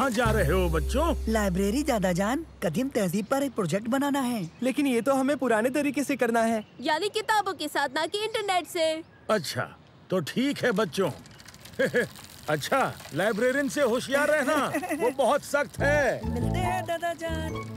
कहाँ जा रहे हो बच्चों? लाइब्रेरी दादा जान, कदीम तहजीब पर एक प्रोजेक्ट बनाना है। लेकिन ये तो हमें पुराने तरीके से करना है, यानी किताबों के साथ, ना कि इंटरनेट से। अच्छा तो ठीक है बच्चों। अच्छा, लाइब्रेरियन से होशियार रहना, वो बहुत सख्त है। मिलते हैं दादा जान।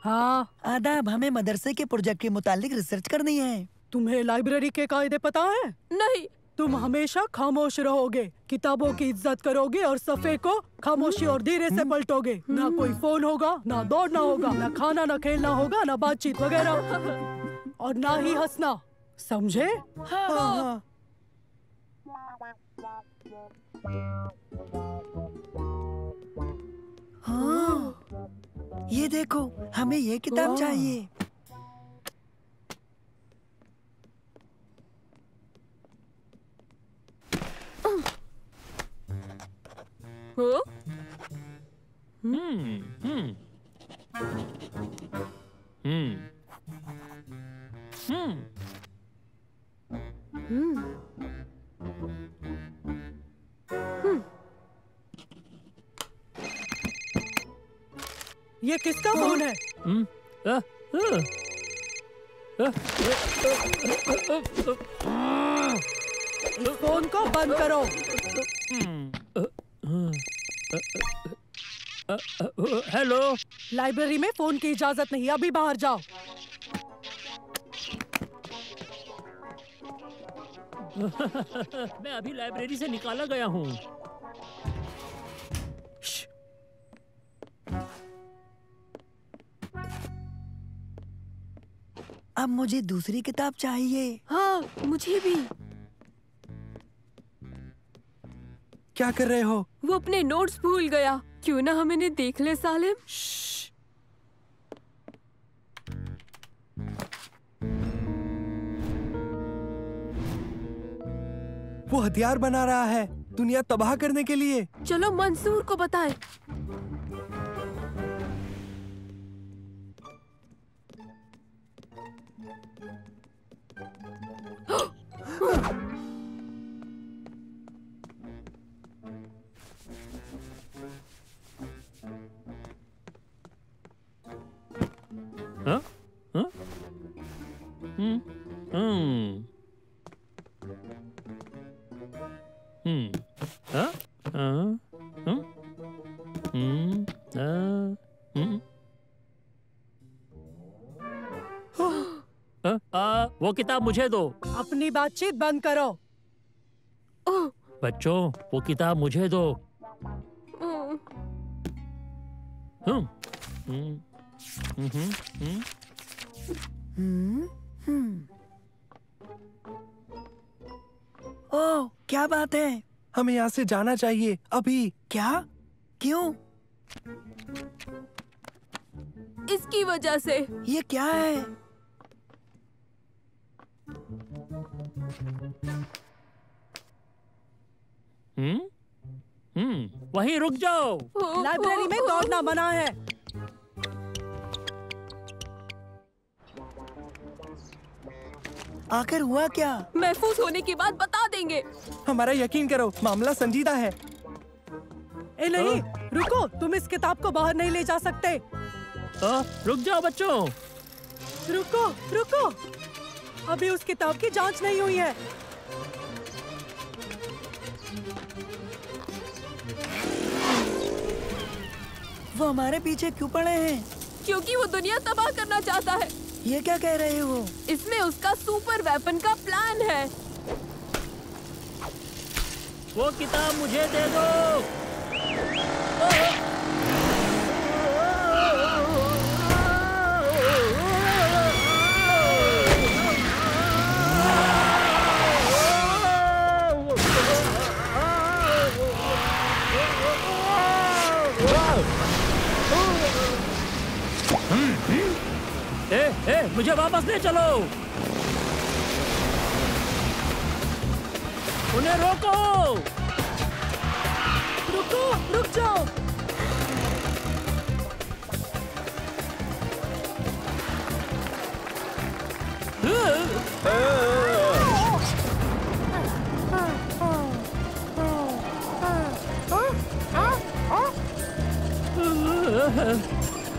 हाँ, आदाब, हमें मदरसे के प्रोजेक्ट के मुतालिक रिसर्च करनी है। तुम्हें लाइब्रेरी के कायदे पता है? नहीं। तुम हमेशा खामोश रहोगे, किताबों की इज्जत करोगे और सफे को खामोशी और धीरे से पलटोगे। ना कोई फोन होगा, ना दौड़ना होगा, ना खाना, ना खेलना होगा, ना बातचीत वगैरह, और ना ही हंसना, समझे? हाँ। हाँ, ये देखो, हमें ये किताब चाहिए। हो? ये किसका फोन है? इस फोन को बंद करो। हेलो, लाइब्रेरी में फोन की इजाजत नहीं, अभी बाहर जाओ। मैं अभी लाइब्रेरी से निकाला गया हूँ। अब मुझे दूसरी किताब चाहिए। हाँ, मुझे भी। क्या कर रहे हो? वो अपने नोट्स भूल गया। क्यों ना हम इन्हें देख ले सालिम। वो हथियार बना रहा है, दुनिया तबाह करने के लिए। चलो मंसूर को बताएं। हाँ? हाँ? वो किताब मुझे दो। अपनी बातचीत बंद करो। बच्चों, वो किताब मुझे दो। ओह, क्या बात है? हमें यहाँ से जाना चाहिए अभी। क्या? क्यों? इसकी वजह से। ये क्या है? वहीं रुक जाओ। लाइब्रेरी में दौड़ना मना है। आखिर हुआ क्या? महफूज होने की बात बता देंगे। हमारा यकीन करो, मामला संजीदा है। ए नहीं, रुको, तुम इस किताब को बाहर नहीं ले जा सकते। रुक जाओ बच्चों। रुको, रुको, अभी उस किताब की जांच नहीं हुई है। वो हमारे पीछे क्यों पड़े हैं? क्योंकि वो दुनिया तबाह करना चाहता है। ये क्या कह रहे हो? इसमें उसका सुपर वेपन का प्लान है। वो किताब मुझे दे दो। मुझे वापस ले चलो। रुको, रुको, रुक जाओ।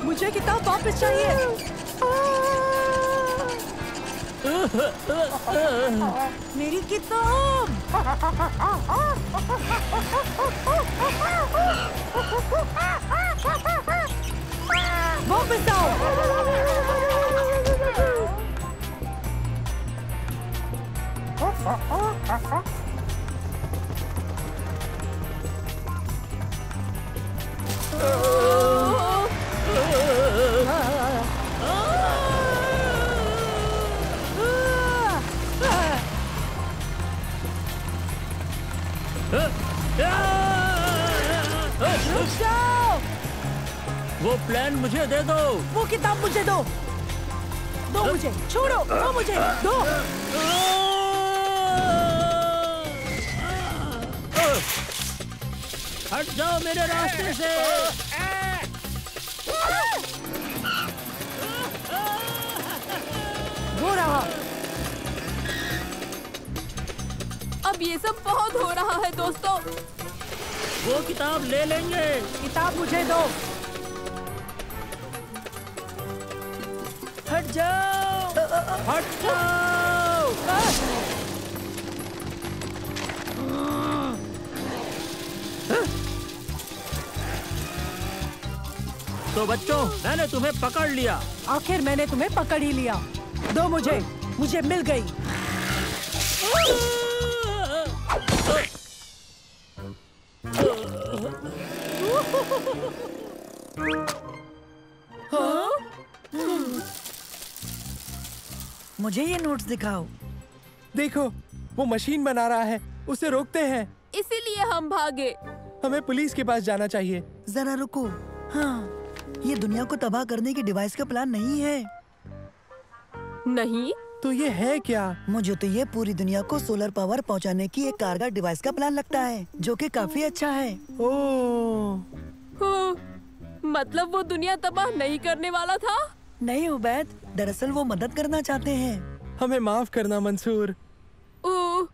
मुझे किताब वापस चाहिए। मेरी किताब। वापस आओ। रुक जाओ। वो प्लान मुझे दे दो। वो किताब मुझे दो। दो मुझे, छोड़ो, दो मुझे, दो। हट जाओ मेरे रास्ते से। वो रहा। अब ये सब बहुत हो रहा है दोस्तों। वो किताब ले लेंगे। किताब मुझे दो। हट जाओ, हट जाओ। तो बच्चों, मैंने तुम्हें पकड़ लिया। आखिर मैंने तुम्हें पकड़ ही लिया। दो मुझे, मुझे मिल गई। मुझे ये नोट्स दिखाओ। देखो, वो मशीन बना रहा है, उसे रोकते हैं। इसीलिए हम भागे। हमें पुलिस के पास जाना चाहिए। जरा रुको। हाँ, ये दुनिया को तबाह करने की डिवाइस का प्लान नहीं है। नहीं तो ये है क्या? मुझे तो ये पूरी दुनिया को सोलर पावर पहुंचाने की एक कारगर डिवाइस का प्लान लगता है, जो कि काफी अच्छा है। ओह, हो, मतलब वो दुनिया तबाह नहीं करने वाला था। नहीं उबैद, दरअसल वो मदद करना चाहते हैं। हमें माफ करना मंसूर। ओह,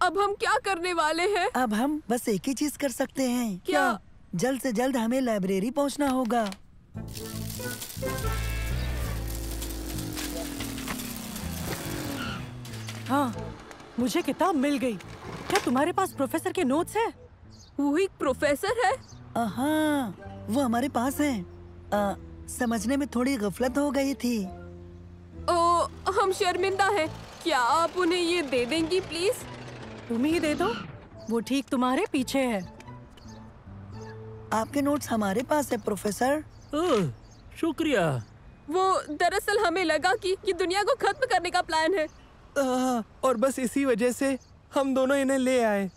अब हम क्या करने वाले हैं? अब हम बस एक ही चीज कर सकते हैं। क्या? जल्द से जल्द हमें लाइब्रेरी पहुंचना होगा। हाँ, मुझे किताब मिल गई। क्या तुम्हारे पास प्रोफेसर के नोट्स हैं? वो एक प्रोफेसर है। हाँ, वो हमारे पास है। समझने में थोड़ी गफलत हो गई थी। ओ, हम शर्मिंदा हैं। क्या आप उन्हें ये दे देंगी प्लीज? तुम ही दे दो, वो ठीक तुम्हारे पीछे है। आपके नोट्स हमारे पास है प्रोफेसर। ओह, शुक्रिया। वो दरअसल हमें लगा कि ये दुनिया को खत्म करने का प्लान है। और बस इसी वजह से हम दोनों इन्हें ले आए।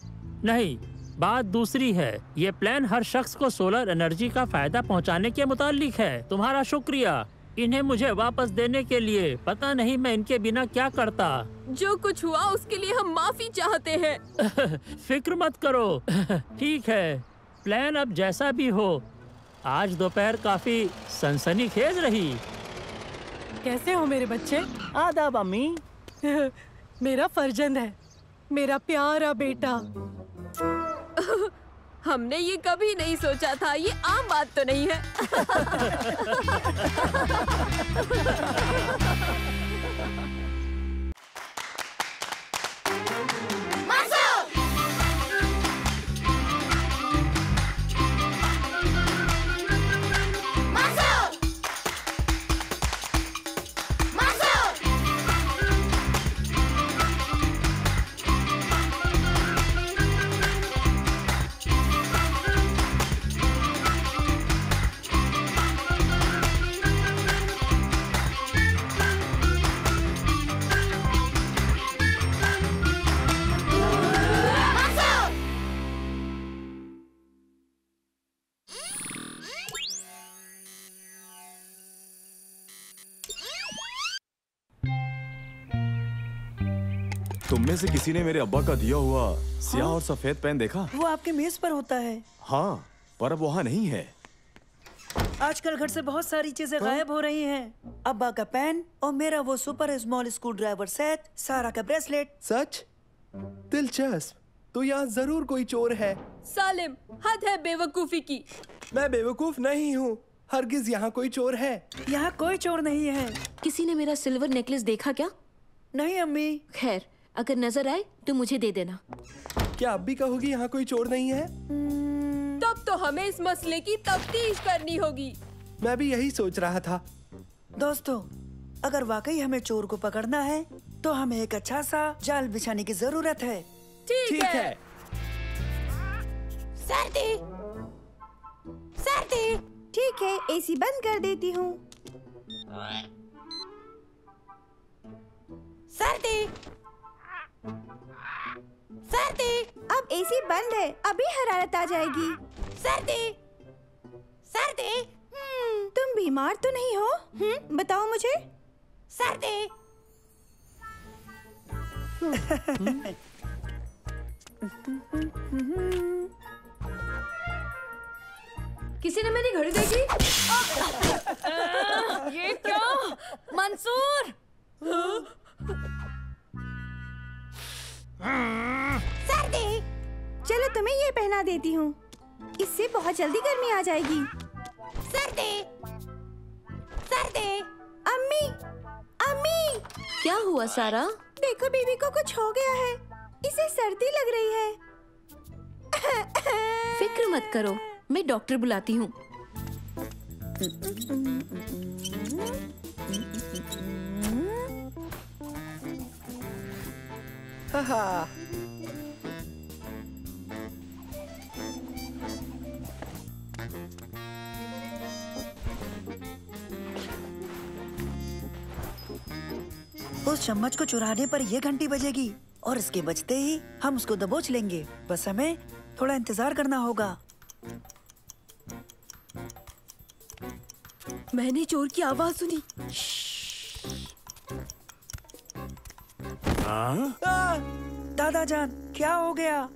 नहीं, बात दूसरी है। ये प्लान हर शख्स को सोलर एनर्जी का फायदा पहुंचाने के मुतालिक है। तुम्हारा शुक्रिया इन्हें मुझे वापस देने के लिए। पता नहीं मैं इनके बिना क्या करता। जो कुछ हुआ उसके लिए हम माफी चाहते हैं। फिक्र मत करो। ठीक है, प्लान अब जैसा भी हो। आज दोपहर काफी सनसनीखेज रही। कैसे हो मेरे बच्चे? आदाब अम्मी। मेरा फर्जंद है, मेरा प्यारा बेटा। हमने ये कभी नहीं सोचा था। ये आम बात तो नहीं है। तुम में से किसी ने मेरे अब्बा का दिया हुआ स्याह और सफेद पेन देखा? वो आपके मेज पर होता है। हाँ, पर अब वहाँ नहीं है। आजकल घर से बहुत सारी चीजें गायब हो रही हैं। अब्बा का पेन और मेरा वो super small screw driver set, सारा का ब्रेसलेट। सच? दिलचस्प। तो यहाँ जरूर कोई चोर है। सालिम, हद है बेवकूफी की। मैं बेवकूफ नहीं हूँ। हरगिज यहाँ कोई चोर है। यहाँ कोई चोर नहीं है। किसी ने मेरा सिल्वर नेकलेस देखा क्या? नहीं अम्मी। खैर, अगर नजर आए तो मुझे दे देना। क्या अब भी कहोगी यहाँ कोई चोर नहीं है? तब तो हमें इस मसले की तफ्तीश करनी होगी। मैं भी यही सोच रहा था। दोस्तों, अगर वाकई हमें चोर को पकड़ना है तो हमें एक अच्छा सा जाल बिछाने की जरूरत है। ठीक है। सर्दी, सर्दी। ठीक है, एसी बंद कर देती हूँ। सर्दी, सर्दी। अब एसी बंद है, अभी हरारत आ जाएगी। सर्दी, सर्दी। तुम बीमार तो नहीं हो? बताओ मुझे। सर्दी। किसी ने मेरी घड़ी देखी? ये क्या? मंसूर! सर्दी, चलो तुम्हें ये पहना देती हूँ। इससे बहुत जल्दी गर्मी आ जाएगी। सर्दी, सर्दी। अम्मी, अम्मी। क्या हुआ सारा? देखो, बीबी को कुछ हो गया है। इसे सर्दी लग रही है। फिक्र मत करो, मैं डॉक्टर बुलाती हूँ। हाहा। उस चम्मच को चुराने पर ये घंटी बजेगी और इसके बजते ही हम उसको दबोच लेंगे। बस हमें थोड़ा इंतजार करना होगा। मैंने चोर की आवाज सुनी। दादा जान, क्या हो गया?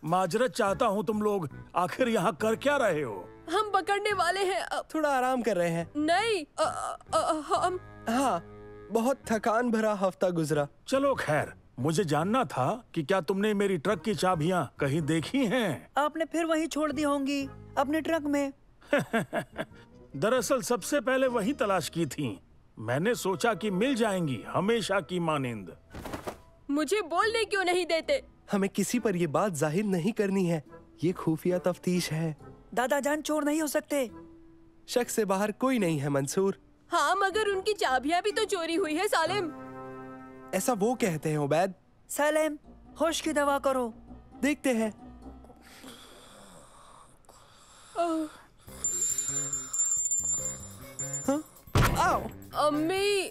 माजरत चाहता हूँ तुम लोग आखिर यहाँ कर क्या रहे हो? हम पकड़ने वाले हैं। थोड़ा आराम कर रहे हैं। नहीं, हम। हाँ, बहुत थकान भरा हफ्ता गुजरा। चलो खैर, मुझे जानना था कि क्या तुमने मेरी ट्रक की चाबियाँ कहीं देखी हैं? आपने फिर वहीं छोड़ दी होंगी, अपने ट्रक में। दरअसल सबसे पहले वही तलाश की थी। मैंने सोचा कि मिल जाएंगी, हमेशा की मानिंद। मुझे बोलने क्यों नहीं देते? हमें किसी पर ये बात जाहिर नहीं करनी है। ये खुफिया तफ्तीश है। दादा जान चोर नहीं हो सकते। शक से बाहर कोई नहीं है मंसूर। हाँ, मगर उनकी चाबियाँ भी तो चोरी हुई है सालिम। ऐसा वो कहते हैं उबैद। सालिम, होश की दवा करो। देखते हैं। आओ। अम्मी,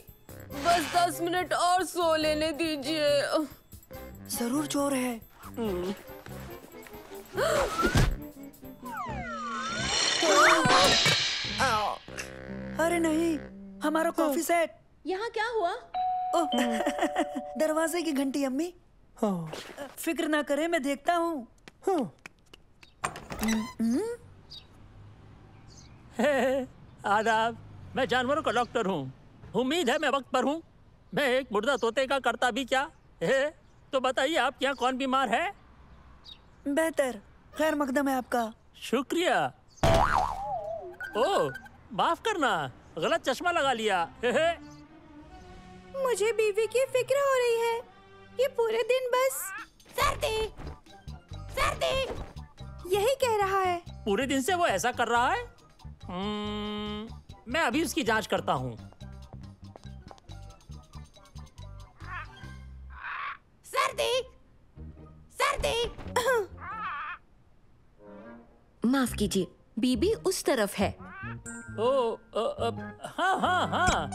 बस 10 मिनट और सो लेने दीजिए। जरूर चोर है। अरे नहीं, हमारा कॉफी सेट। यहाँ क्या हुआ? दरवाजे की घंटी अम्मी। फिक्र ना करे, मैं देखता हूँ। आदाब, मैं जानवरों का डॉक्टर हूँ। उम्मीद है मैं वक्त पर हूँ। मैं एक मुर्दा तोते का करता भी क्या है? तो बताइए, आपके यहाँ कौन बीमार है? बेहतर, खैर मकदम है आपका। शुक्रिया। ओह, माफ करना, गलत चश्मा लगा लिया। मुझे बीवी की फिक्र हो रही है। ये पूरे दिन बस सर्दी, सर्दी यही कह रहा है। पूरे दिन से वो ऐसा कर रहा है? मैं अभी उसकी जांच करता हूँ। सर्दी, सर्दी। माफ कीजिए, बीबी उस तरफ है। हाँ हाँ हाँ,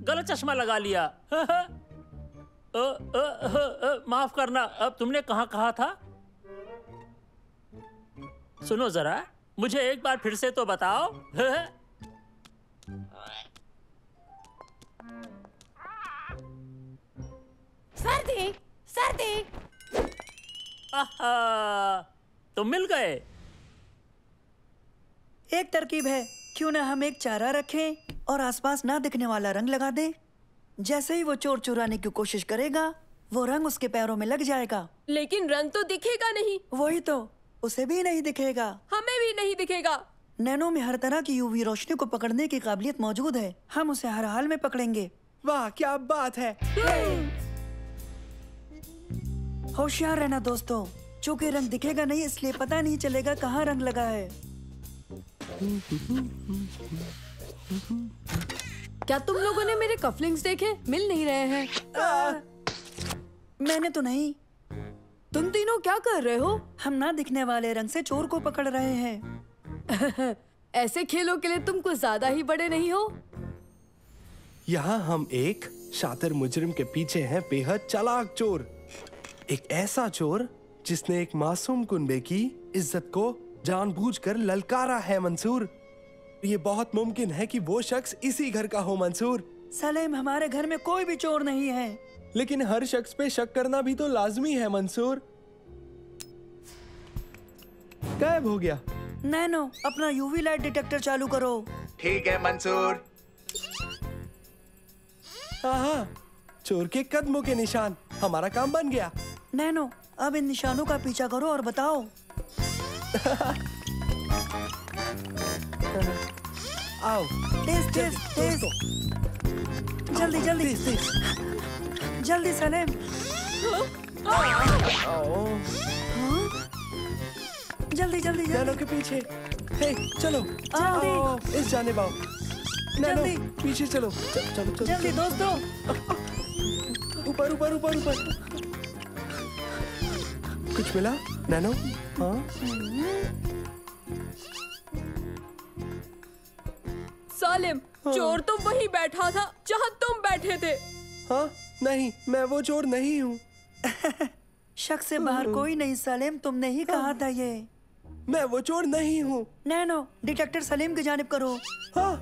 गलत चश्मा लगा लिया। माफ करना। अब तुमने कहाँ कहा था? सुनो जरा, मुझे एक बार फिर से तो बताओ। सर्दी, सर्दी। तुम मिल गए। एक तरकीब है, क्यों ना हम एक चारा रखें और आसपास ना दिखने वाला रंग लगा दें। जैसे ही वो चोर चुराने की कोशिश करेगा, वो रंग उसके पैरों में लग जाएगा। लेकिन रंग तो दिखेगा नहीं। वही तो, उसे भी नहीं दिखेगा। हमें भी नहीं दिखेगा। नैनो में हर तरह की यूवी रोशनी को पकड़ने की काबिलियत मौजूद है। हम उसे हर हाल में पकड़ेंगे। वाह क्या बात है। होशियार रहना दोस्तों, चूंकि रंग दिखेगा नहीं इसलिए पता नहीं चलेगा कहाँ रंग लगा है। क्या तुम लोगों ने मेरे कफलिंग्स देखे? मिल नहीं रहे हैं। मैंने तो नहीं। तुम तीनों क्या कर रहे हो? हम ना दिखने वाले रंग से चोर को पकड़ रहे हैं। ऐसे खेलों के लिए तुम कुछ ज्यादा ही बड़े नहीं हो? यहाँ हम एक शातिर मुजरिम के पीछे हैं बेहद चालाक चोर। एक ऐसा चोर जिसने एक मासूम कुनबे की इज्जत को जानबूझकर ललकारा है मंसूर। ये बहुत मुमकिन है कि वो शख्स इसी घर का हो मंसूर। सलेम, हमारे घर में कोई भी चोर नहीं है। लेकिन हर शख्स पे शक करना भी तो लाजमी है मंसूर। गायब हो गया। नैनो, अपना यूवी लाइट डिटेक्टर चालू करो। ठीक है मंसूर। हाँ, चोर के कदमों के निशान। हमारा काम बन गया। नैनो, अब इन निशानों का पीछा करो और बताओ। आओ, तेज तेज तेज, जल्दी जल्दी जल्दी सलेम। जल्दी जल्दी नैनो जल्दी के पीछे। हे, चलो जल्दी। आओ, इस जाने बाओ। नैनो जल्दी। पीछे चलो। चलो चलो जल्दी दोस्तों। ऊपर ऊपर ऊपर ऊपर। कुछ मिला नैनो? हाँ सालिम, चोर तो वहीं बैठा था जहाँ तुम बैठे थे। हाँ नहीं, मैं वो चोर नहीं हूँ। शक से बाहर कोई नहीं सलेम, तुमने ही कहा था ये। मैं वो चोर नहीं हूँ। नैनो, डिटेक्टर सलीम की जानिब करो। हाँ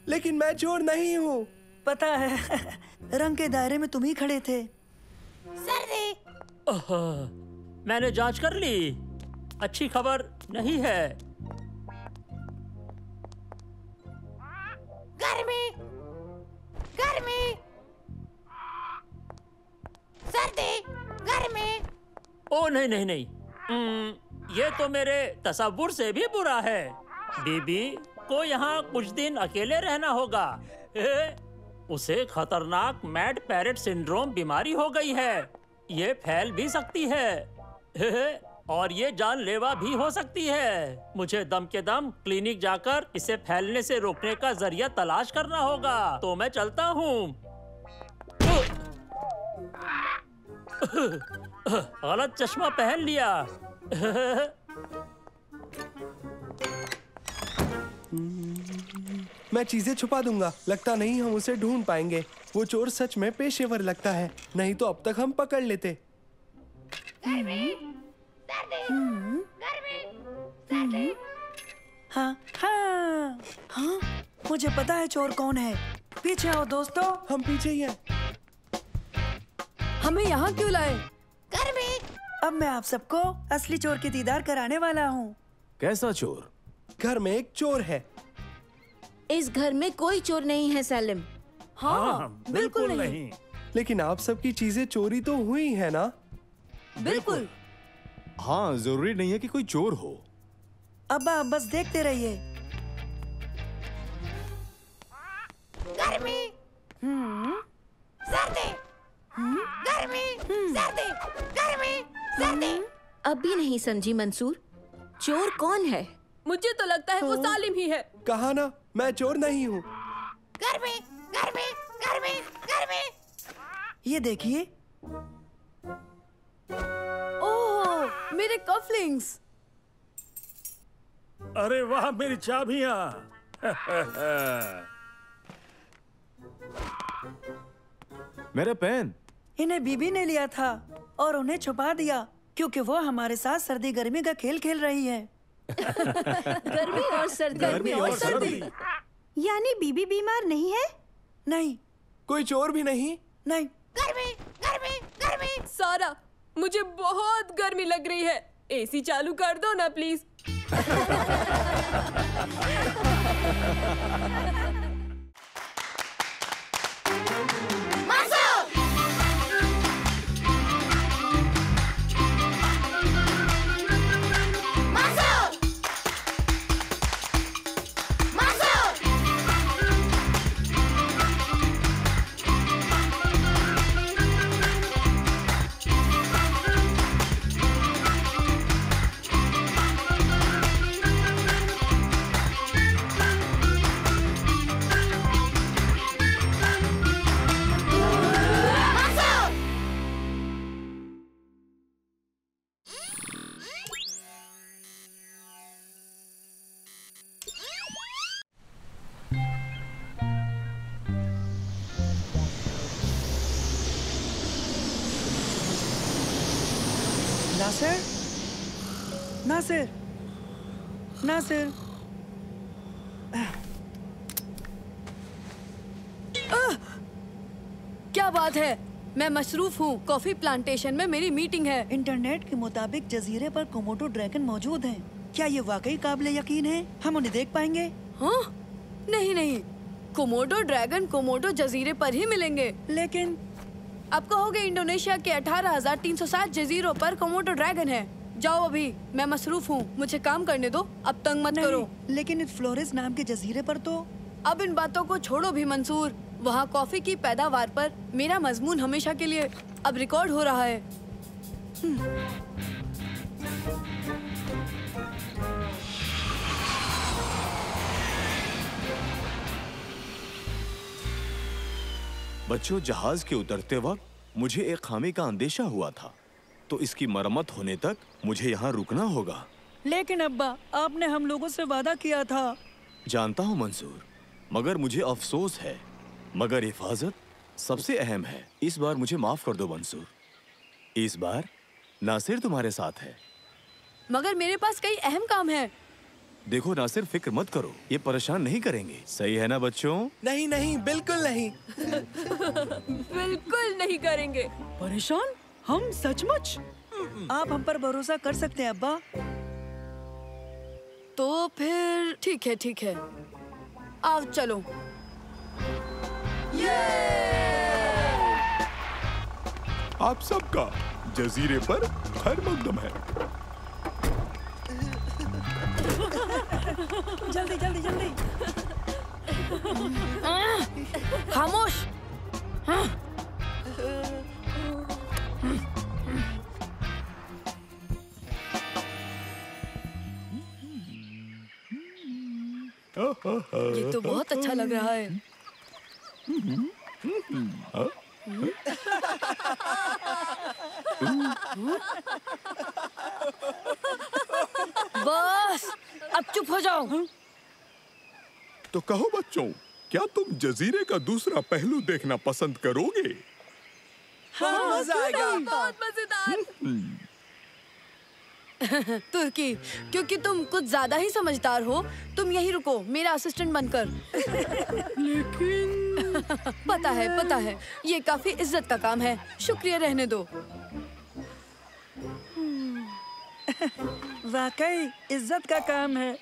लेकिन मैं चोर नहीं हूँ। पता है, रंग के दायरे में तुम ही खड़े थे। मैंने जांच कर ली। अच्छी खबर नहीं है। गर्मी, गर्मी, सर्दी, गर्मी। ओ नहीं नहीं नहीं, ये तो मेरे तसव्वुर से भी बुरा है। बीबी को यहाँ कुछ दिन अकेले रहना होगा। उसे खतरनाक मैड पैरेट सिंड्रोम बीमारी हो गई है। ये फैल भी सकती है और ये जानलेवा भी हो सकती है। मुझे दम के दम क्लिनिक जाकर इसे फैलने से रोकने का जरिया तलाश करना होगा। तो मैं चलता हूँ। गलत चश्मा पहन लिया। मैं चीजें छुपा दूंगा। लगता नहीं हम उसे ढूंढ पाएंगे। वो चोर सच में पेशेवर लगता है, नहीं तो अब तक हम पकड़ लेते। हाँ हाँ हाँ, मुझे पता है चोर कौन है। पीछे आओ दोस्तों। हम पीछे ही हैं। हमें यहाँ क्यों लाए? अब मैं आप सबको असली चोर की दीदार कराने वाला हूँ। कैसा चोर? घर में एक चोर है। इस घर में कोई चोर नहीं है सलीम। हाँ, बिल्कुल नहीं। लेकिन आप सबकी चीजें चोरी तो हुई है ना? बिल्कुल। हाँ, जरूरी नहीं है कि कोई चोर हो। अब्बा, अब बस देखते रहिए। गर्मी, सर्दी, गर्मी, सर्दी, गर्मी, सर्दी। अब भी नहीं समझी मंसूर, चोर कौन है? मुझे तो लगता है वो सालिम ही है। कहा ना, मैं चोर नहीं हूँ। गर्मी, गर्मी, गर्मी, गर्मी। ये देखिए। ओह, मेरे कफलिंग्स। अरे वाह, मेरी चाबियां। मेरा पेन। इन्हें बीबी ने लिया था और उन्हें छुपा दिया क्योंकि वो हमारे साथ सर्दी गर्मी का खेल खेल रही है। गर्मी और सर्दी। गर्मी और सर्दी। यानी बीबी बीमार नहीं है? नहीं कोई चोर भी नहीं। नहीं। गर्मी, गर्मी, गर्मी। सारा, मुझे बहुत गर्मी लग रही है। एसी चालू कर दो ना प्लीज। नासिर, नासिर, नासिर। क्या बात है? मैं मसरूफ हूँ। कॉफी प्लांटेशन में मेरी मीटिंग है। इंटरनेट के मुताबिक जजीरे पर कोमोडो ड्रैगन मौजूद हैं। क्या ये वाकई काबिल यकीन है? हम उन्हें देख पाएंगे? हाँ? नहीं नहीं, कोमोडो ड्रैगन कोमोडो जजीरे पर ही मिलेंगे। लेकिन आप कहोगे इंडोनेशिया के 18,360 जजीरों पर कोमोडो ड्रैगन है। जाओ अभी, मैं मसरूफ हूँ, मुझे काम करने दो। अब तंग मत करो। लेकिन इस फ्लोरेस नाम के जजीरे पर तो। अब इन बातों को छोड़ो भी मंसूर। वहाँ कॉफी की पैदावार पर मेरा मजमून हमेशा के लिए अब रिकॉर्ड हो रहा है। बच्चों, जहाज के उतरते वक्त मुझे एक खामी का अंदेशा हुआ था, तो इसकी मरम्मत होने तक मुझे यहाँ रुकना होगा। लेकिन अब्बा, आपने हम लोगों से वादा किया था। जानता हूँ मंसूर, मगर मुझे अफसोस है, मगर हिफाजत सबसे अहम है। इस बार मुझे माफ कर दो मंसूर। इस बार नासिर तुम्हारे साथ है। मगर मेरे पास कई अहम काम है। देखो नासिर, फिक्र मत करो, ये परेशान नहीं करेंगे। सही है ना बच्चों? नहीं नहीं, बिल्कुल नहीं। बिल्कुल नहीं करेंगे। परेशान? हम सचमुच? आप हम पर भरोसा कर सकते हैं अब्बा। तो फिर ठीक है, ठीक है। आओ चलो। आप सबका जजीरे पर खैर मकदम है। जल्दी जल्दी जल्दी। खामोश। ये तो बहुत अच्छा लग रहा है। बस अब चुप हो जाओ। तो कहो बच्चों, क्या तुम जजीरे का दूसरा पहलू देखना पसंद करोगे? हाँ, मजा आएगा। बहुत मजेदार। तुर्की, क्योंकि तुम कुछ ज्यादा ही समझदार हो, तुम यहीं रुको मेरा असिस्टेंट बनकर। लेकिन पता है, ये काफी इज्जत का काम है। शुक्रिया, रहने दो। वाकई इज्जत का काम है।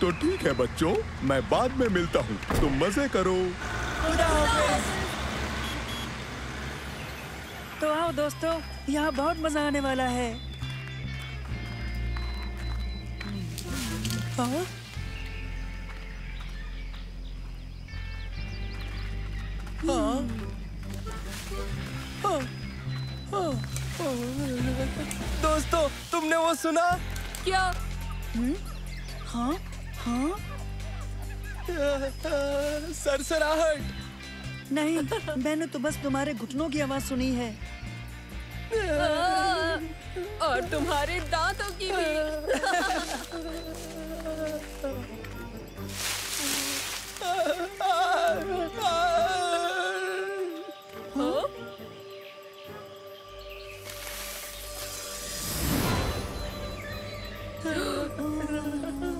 तो ठीक है बच्चों, मैं बाद में मिलता हूँ। तुम मजे करो। तो आओ दोस्तों, यहाँ बहुत मजा आने वाला है। हाँ? दोस्तों, तुमने वो सुना? क्या? हाँ? हाँ? सरसराहट। नहीं, मैंने तो बस तुम्हारे घुटनों की आवाज सुनी है। और तुम्हारे दांतों की भी।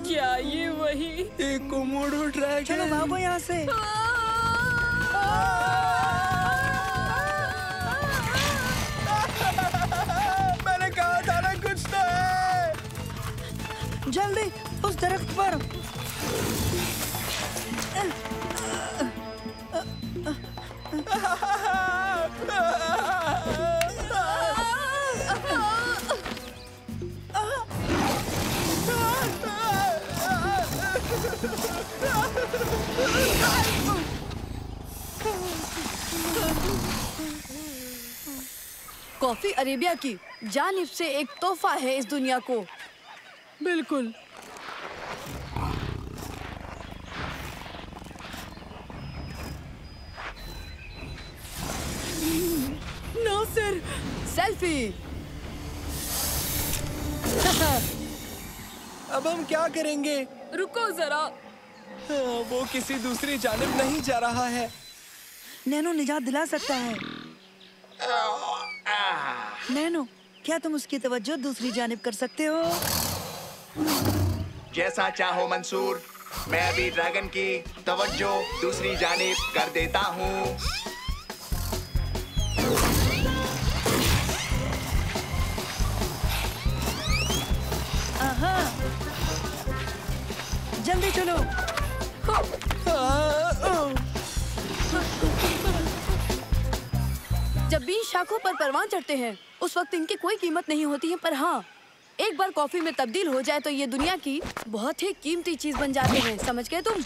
क्या ये वही? एक कोमोडो ड्रैगन। चलो भागो यहाँ से। मैंने कहा था ना कुछ तो है। जल्दी उस दरख्त पर। कॉफी अरेबिया की जानिब से एक तोहफा है इस दुनिया को। बिल्कुल। नासिर, सेल्फी। अब हम क्या करेंगे? रुको जरा। वो किसी दूसरी जानिब नहीं जा रहा है। नैनो निजात दिला सकता है। नैनो, क्या तुम उसकी तवज्जो दूसरी जानिब कर सकते हो? जैसा चाहो मंसूर, मैं अभी ड्रैगन की तवज्जो दूसरी जानिब कर देता हूँ। आहा, जल्दी चलो। जब भी शाखों पर परवान चढ़ते हैं उस वक्त इनकी कोई कीमत नहीं होती है, पर हाँ, एक बार कॉफी में तब्दील हो जाए तो ये दुनिया की बहुत ही कीमती चीज बन जाते हैं। समझ गए तुम?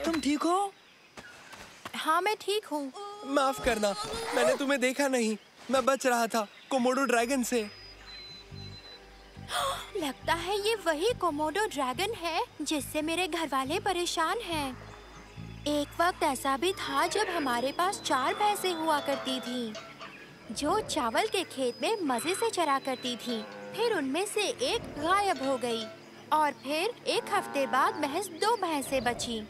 तुम ठीक हो? हाँ मैं ठीक हूँ। माफ करना, मैंने तुम्हें देखा नहीं। मैं बच रहा था कोमोडो ड्रैगन से। लगता है ये वही कोमोडो ड्रैगन है जिससे मेरे घर वाले परेशान हैं। एक वक्त ऐसा भी था जब हमारे पास 4 भैंसें हुआ करती थी जो चावल के खेत में मजे से चरा करती थी। फिर उनमें से एक गायब हो गई और फिर एक हफ्ते बाद महज 2 भैंसें बची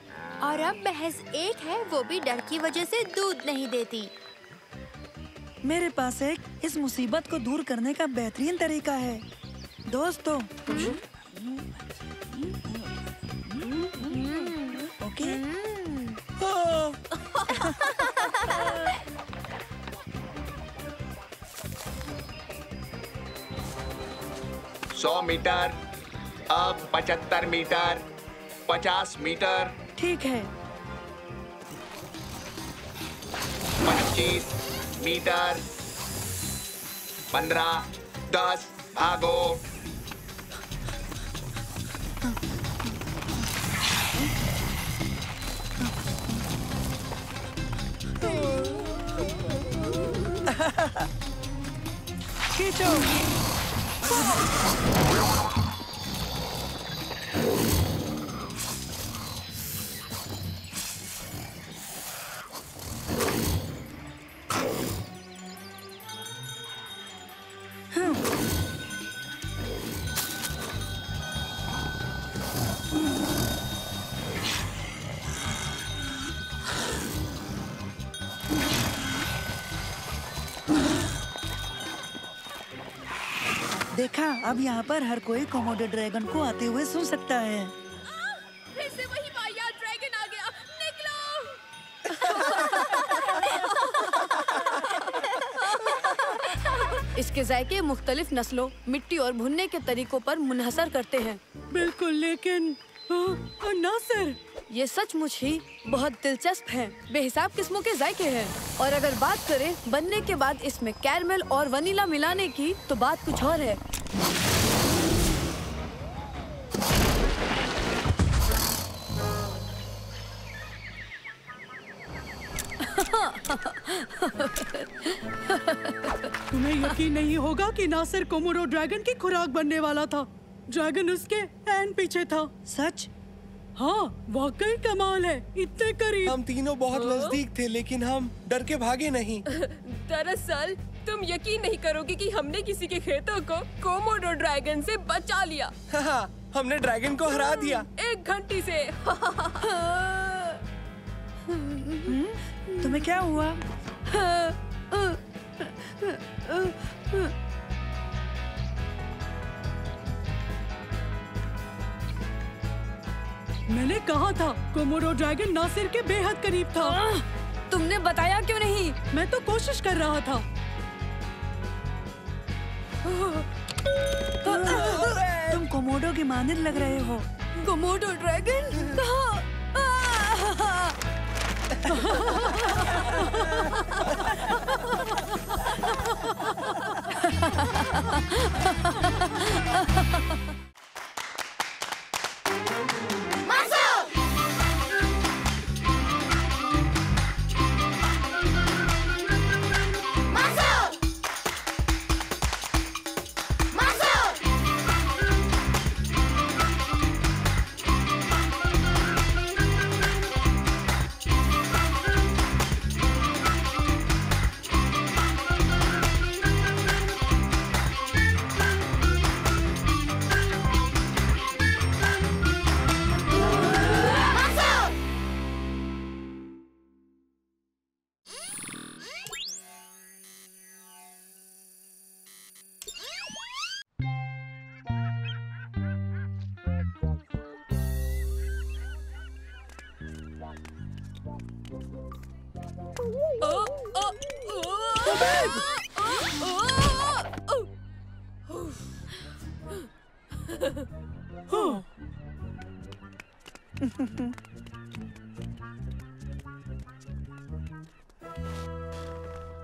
और अब महज एक है, वो भी डर की वजह से दूध नहीं देती। मेरे पास एक इस मुसीबत को दूर करने का बेहतरीन तरीका है दोस्तों। ओके? 100 मीटर, अब 75 मीटर, 50 मीटर, ठीक है। 25 मीटर, 15, 10, भागो। खींचो। देखा, अब यहाँ पर हर कोई कोमोडो ड्रैगन को आते हुए सुन सकता है। फिर से वही वाहियात ड्रैगन आ गया। निकलो। इसके जायके मुख्तलिफ नस्लों, मिट्टी और भुनने के तरीकों पर मुनहसर करते हैं। बिल्कुल, लेकिन नासिर, ये सचमुच ही बहुत दिलचस्प है। बेहिसाब किस्मों के जायके हैं और अगर बात करें बनने के बाद इसमें कैरमेल और वनीला मिलाने की, तो बात कुछ और है। तुम्हें यकीन नहीं होगा कि नासिर कोमोडो ड्रैगन की खुराक बनने वाला था। ड्रैगन उसके एन पीछे था। सच? हाँ, वाकई कमाल है, इतने करीब। हम तीनों बहुत नजदीक थे, लेकिन हम डर के भागे नहीं। दरअसल तुम यकीन नहीं करोगे कि हमने किसी के खेतों को कोमोडो ड्रैगन से बचा लिया। हमने ड्रैगन को हरा दिया 1 घंटे से। तुम्हें क्या हुआ? मैंने कहा था कोमोडो ड्रैगन नासिर के बेहद करीब था। तुमने बताया क्यों नहीं? मैं तो कोशिश कर रहा था। तुम कोमोडो की मानिंद लग रहे हो। कोमोडो ड्रैगन कहाँ?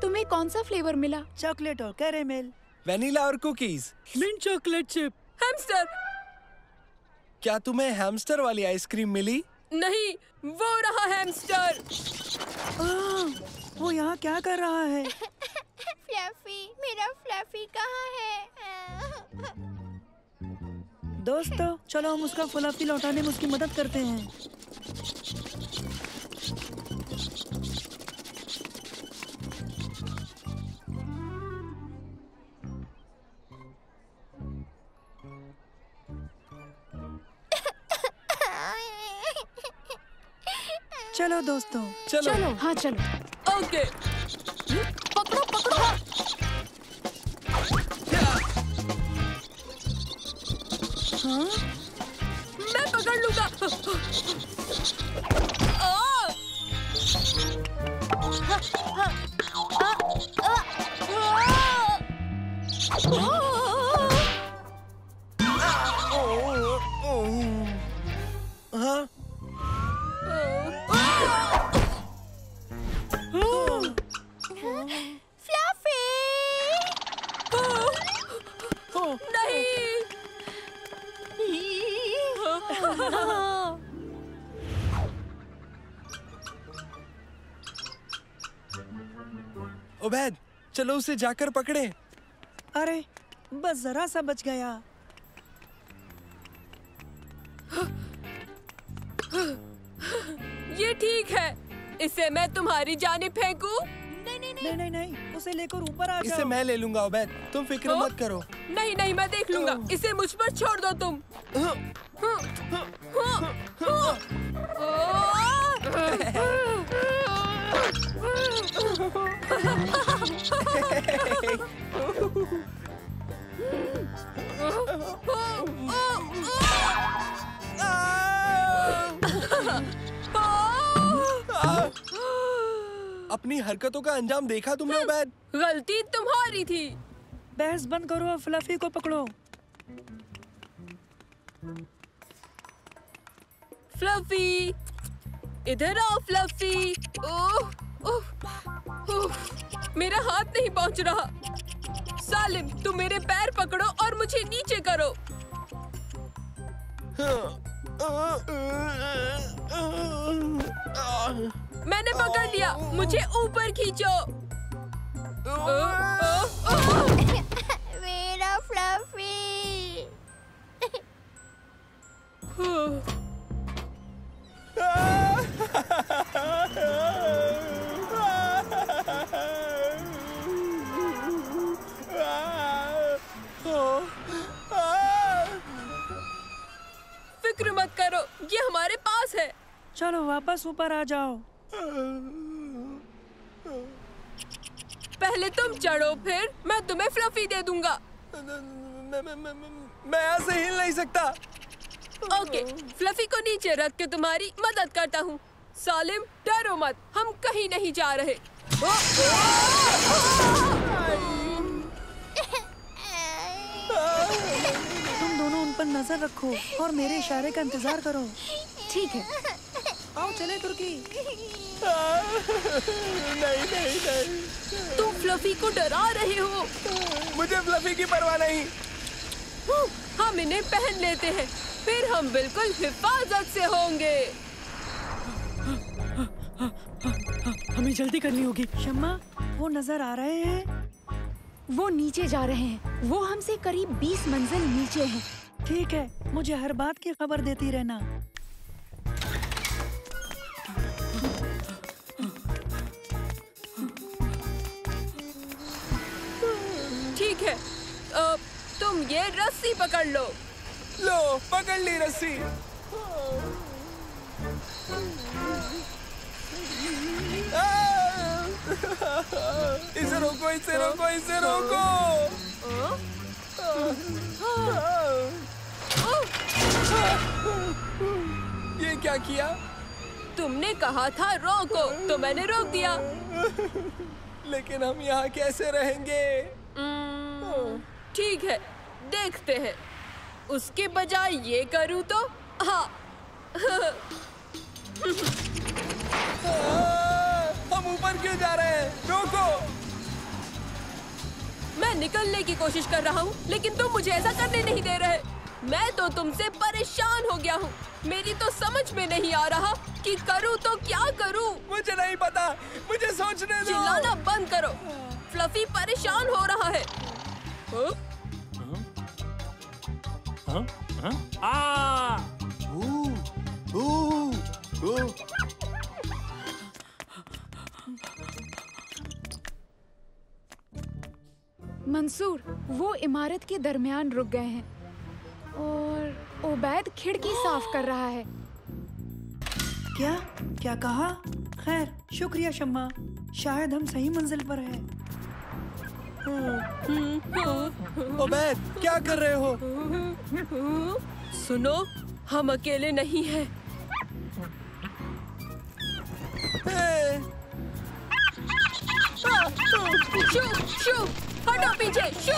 तुम्हें कौन सा फ्लेवर मिला? चॉकलेट और कैरेमल। वेनिला और cookies. Mint chocolate chip. Hamster. क्या तुम्हें हैमस्टर वाली आइसक्रीम मिली? नहीं, वो रहा हैमस्टर। वो यहाँ क्या कर रहा है? फ्लफी, मेरा फ्लफी कहाँ है? दोस्तों, चलो हम उसका फ्लफी लौटाने में उसकी मदद करते हैं। चलो दोस्तों, चलो। हाँ चलो। ओके। पकड़ो पकड़ो। हाँ? मैं पकड़ लूंगा। हाँ? फ्लफी! उबैद, चलो उसे जाकर पकड़े। अरे, बस जरा सा बच गया। ये ठीक है। इसे मैं तुम्हारी जानिब फेंकूं? नहीं, उसे लेकर ऊपर आ जाओ। इसे मैं ले लूंगा उबैद, तुम फिक्र मत करो। नहीं, मैं देख लूंगा। इसे मुझ पर छोड़ दो तुम। अपनी हरकतों का अंजाम देखा तुमने उबैद? गलती तुम्हारी थी। बहस बंद करो और फ्लफी को पकड़ो। फ्लफी, इधर आओ फ्लफी। ओह, मेरा हाथ नहीं पहुंच रहा। सालिम, तुम मेरे पैर पकड़ो और मुझे नीचे करो। मैंने पकड़ लिया, मुझे ऊपर खींचो। मेरा फ्लफी। करो, ये हमारे पास है। चलो वापस ऊपर आ जाओ। पहले तुम चढ़ो, फिर मैं तुम्हें फ्लफी दे दूंगा। मैं यहाँ से हिल नहीं सकता। ओके, फ्लफी को नीचे रख के तुम्हारी मदद करता हूँ। सालिम, डरो मत, हम कहीं नहीं जा रहे। तुम दोनों उन पर नजर रखो और मेरे इशारे का इंतजार करो। ठीक है। आओ चले तुर्की। तुम फ्लफी को डरा रहे हो। मुझे फ्लफी की परवाह नहीं। हम इन्हें पहन लेते हैं, फिर हम बिल्कुल हिफाजत से होंगे। हमें जल्दी करनी होगी। शम्मा, वो नजर आ रहे हैं। वो नीचे जा रहे हैं। वो हमसे करीब 20 मंजिल नीचे हैं। ठीक है, मुझे हर बात की खबर देती रहना। ठीक है, तुम ये रस्सी पकड़ लो। लो, पकड़ ली रस्सी। इसे रोको, इसे रोको, इसे रोको। ये क्या किया? तुमने कहा था रोको, तो मैंने रोक दिया। लेकिन हम यहाँ कैसे रहेंगे? ठीक है, देखते हैं। उसके बजाय ये करूँ तो? हाँ। हम ऊपर क्यों जा रहे हैं? रोको। मैं निकलने की कोशिश कर रहा हूँ, लेकिन तुम मुझे ऐसा करने नहीं दे रहे। मैं तो तुमसे परेशान हो गया हूँ। मेरी तो समझ में नहीं आ रहा कि करूँ तो क्या करूँ। मुझे नहीं पता, मुझे सोचने दो। चिल्लाना बंद करो, फ्लफी परेशान हो रहा है। मंसूर, वो इमारत के दरमियान रुक गए हैं और ओबैद खिड़की साफ कर रहा है। क्या क्या कहा? खैर, शुक्रिया शम्मा, शायद हम सही मंजिल पर हैं। ओबैद, क्या कर रहे हो? सुनो, हम अकेले नहीं हैं। शू, शू, हटो पीछे, शू,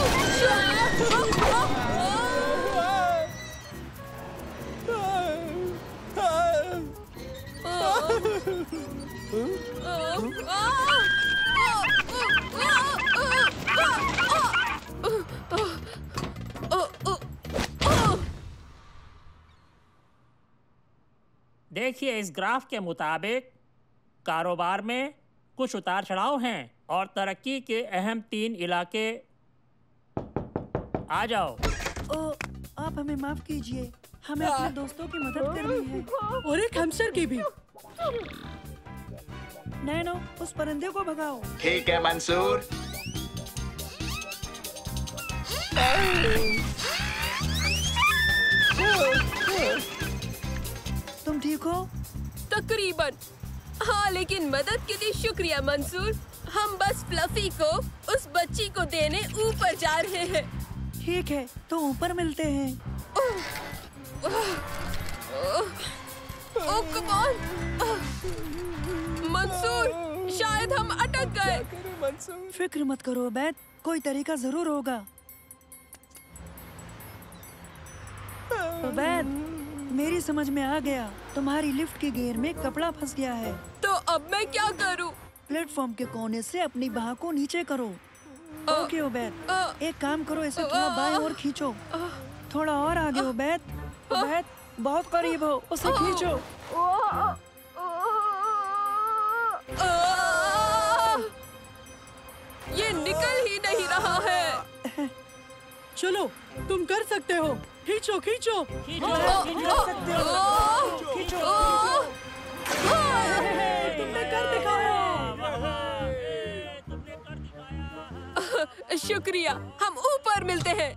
देखिए, इस ग्राफ के मुताबिक कारोबार में कुछ उतार चढ़ाव हैं और तरक्की के अहम 3 इलाके। आ जाओ। आप हमें माफ कीजिए, हमें अपने दोस्तों की मदद करनी है। और एक हैमस्टर की भी। नैनो, उस परिंदे को भगाओ। ठीक है मंसूर। तुम ठीक हो? तकरीबन। हाँ, लेकिन मदद के लिए शुक्रिया मंसूर। हम बस फ्लफी को उस बच्ची को देने ऊपर जा रहे हैं। ठीक है, तो ऊपर मिलते हैं। ओह कम ऑन मंसूर, शायद हम अटक गए। फिक्र मत करो ओबैद, कोई तरीका जरूर होगा। ओबैद, मेरी समझ में आ गया, तुम्हारी लिफ्ट के गियर में कपड़ा फंस गया है। तो अब मैं क्या करूं? प्लेटफॉर्म के कोने से अपनी बाह को नीचे करो। ओके ओबैद, एक काम करो, इसे थोड़ा बाएं ओर खींचो। थोड़ा और आगे ओबैद। ओबैद, बहुत करीब हो, उसे खींचो। ये निकल ही नहीं रहा है। चलो, तुम कर सकते हो। खींचो, खींचो। तुमने कर दिखाया। शुक्रिया, हम ऊपर मिलते हैं।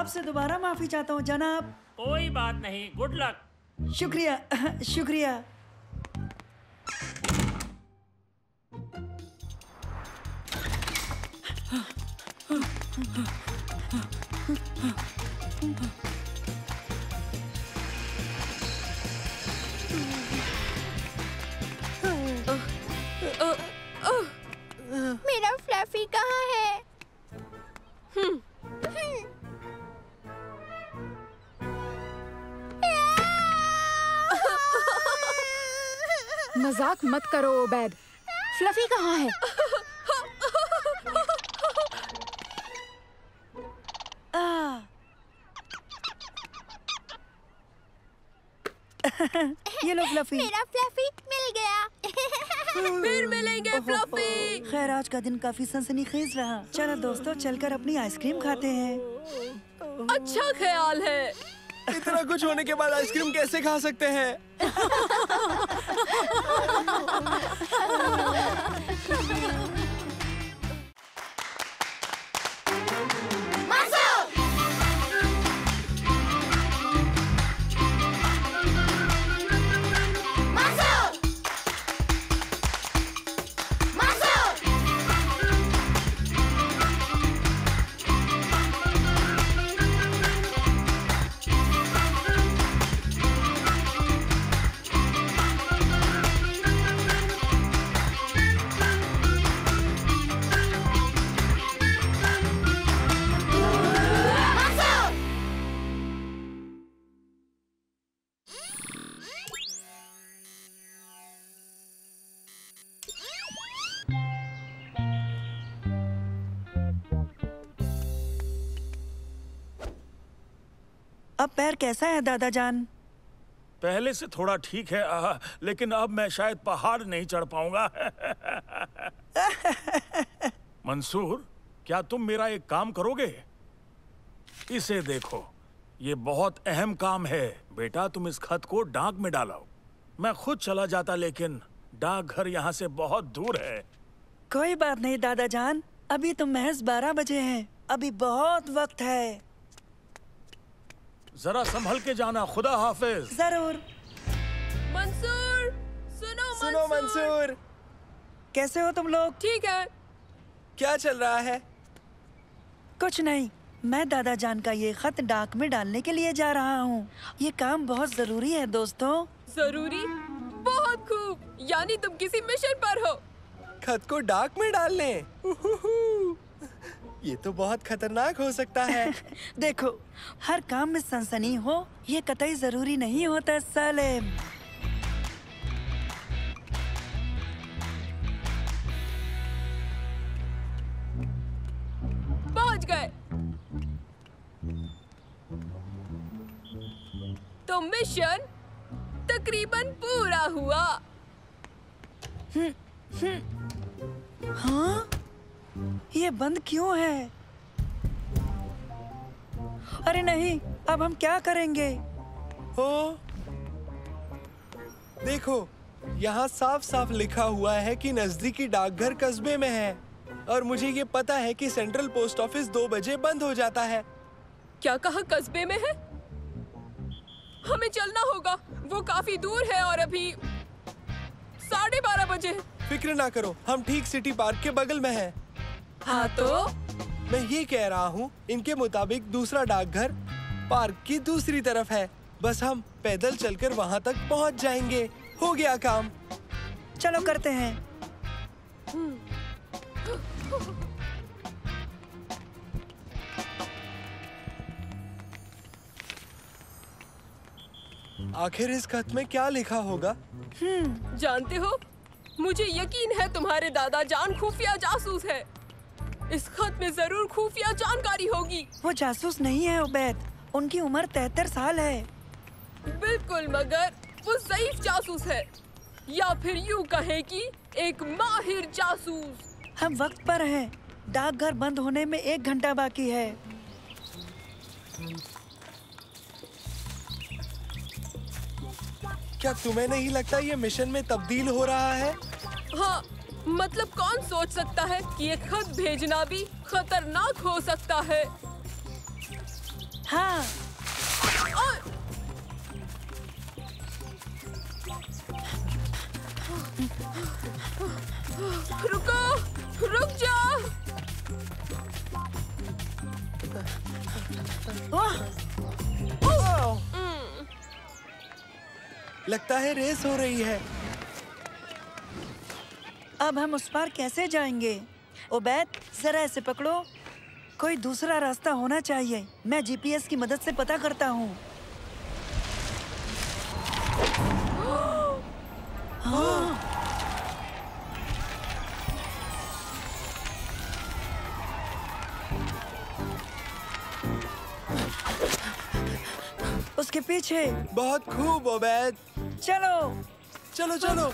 आपसे दोबारा माफी चाहता हूँ जनाब। कोई बात नहीं, गुड लक। शुक्रिया शुक्रिया। मेरा फ्लफी कहाँ है? मजाक मत करो ओबैद। फ्लफी कहाँ है? ये लो फ्लफी। मेरा फ्लफी मिल गया। फिर मिलेंगे फ्लफी। खैर आज का दिन काफी सनसनीखेज रहा। चलो दोस्तों चलकर अपनी आइसक्रीम खाते हैं। अच्छा ख्याल है। इतना कुछ होने के बाद आइसक्रीम कैसे खा सकते हैं? अब पैर कैसा है दादा जान? पहले से थोड़ा ठीक है लेकिन अब मैं शायद पहाड़ नहीं चढ़ पाऊंगा। मंसूर, क्या तुम मेरा एक काम करोगे? इसे देखो, ये बहुत अहम काम है। बेटा तुम इस खत को डाक में डालो। मैं खुद चला जाता लेकिन डाकघर यहाँ से बहुत दूर है। कोई बात नहीं दादा जान, अभी तो महज 12 बजे हैं। अभी बहुत वक्त है। जरा संभल के जाना। खुदा हाफिज। जरूर। मंसूर, सुनो मंसूर। कैसे हो तुम लोग? ठीक है। क्या चल रहा है? कुछ नहीं, मैं दादा जान का ये खत डाक में डालने के लिए जा रहा हूँ। ये काम बहुत जरूरी है दोस्तों। जरूरी? बहुत खूब, यानी तुम किसी मिशन पर हो। खत को डाक में डालने? ये तो बहुत खतरनाक हो सकता है। देखो, हर काम में सनसनी हो ये कतई जरूरी नहीं होता सालेम। पहुंच गए। तो मिशन तकरीबन पूरा हुआ। हाँ? ये बंद क्यों है? अरे नहीं, अब हम क्या करेंगे? हो, देखो, यहाँ साफ साफ लिखा हुआ है कि नजदीकी डाकघर कस्बे में है और मुझे ये पता है कि सेंट्रल पोस्ट ऑफिस 2 बजे बंद हो जाता है। क्या कहा कस्बे में है? हमें चलना होगा, वो काफी दूर है और अभी 12:30 बजे है। फिक्र ना करो, हम ठीक सिटी पार्क के बगल में हैं। हाँ तो? मैं ये कह रहा हूँ, इनके मुताबिक दूसरा डाकघर पार्क की दूसरी तरफ है। बस हम पैदल चलकर वहाँ तक पहुँच जाएंगे। हो गया काम। चलो करते हैं। आखिर इस खत में क्या लिखा होगा? जानते हो, मुझे यकीन है तुम्हारे दादा जान खुफिया जासूस है। इस खत में जरूर खुफिया जानकारी होगी। वो जासूस नहीं है उबैद, उनकी उम्र 73 साल है। बिल्कुल, मगर वो ज़ईफ जासूस है, या फिर यूँ कहें कि एक माहिर जासूस। हम वक्त पर हैं। डाकघर बंद होने में 1 घंटा बाकी है। क्या तुम्हें नहीं लगता ये मिशन में तब्दील हो रहा है? हाँ, मतलब कौन सोच सकता है कि ये खत भेजना भी खतरनाक हो सकता है। हाँ। रुको, रुक जाओ। लगता है रेस हो रही है। अब हम उस पार कैसे जाएंगे? ओबैद, जरा ऐसे पकड़ो। कोई दूसरा रास्ता होना चाहिए। मैं जीपीएस की मदद से पता करता हूँ। हाँ। उसके पीछे। बहुत खूब ओबैद। चलो चलो चलो।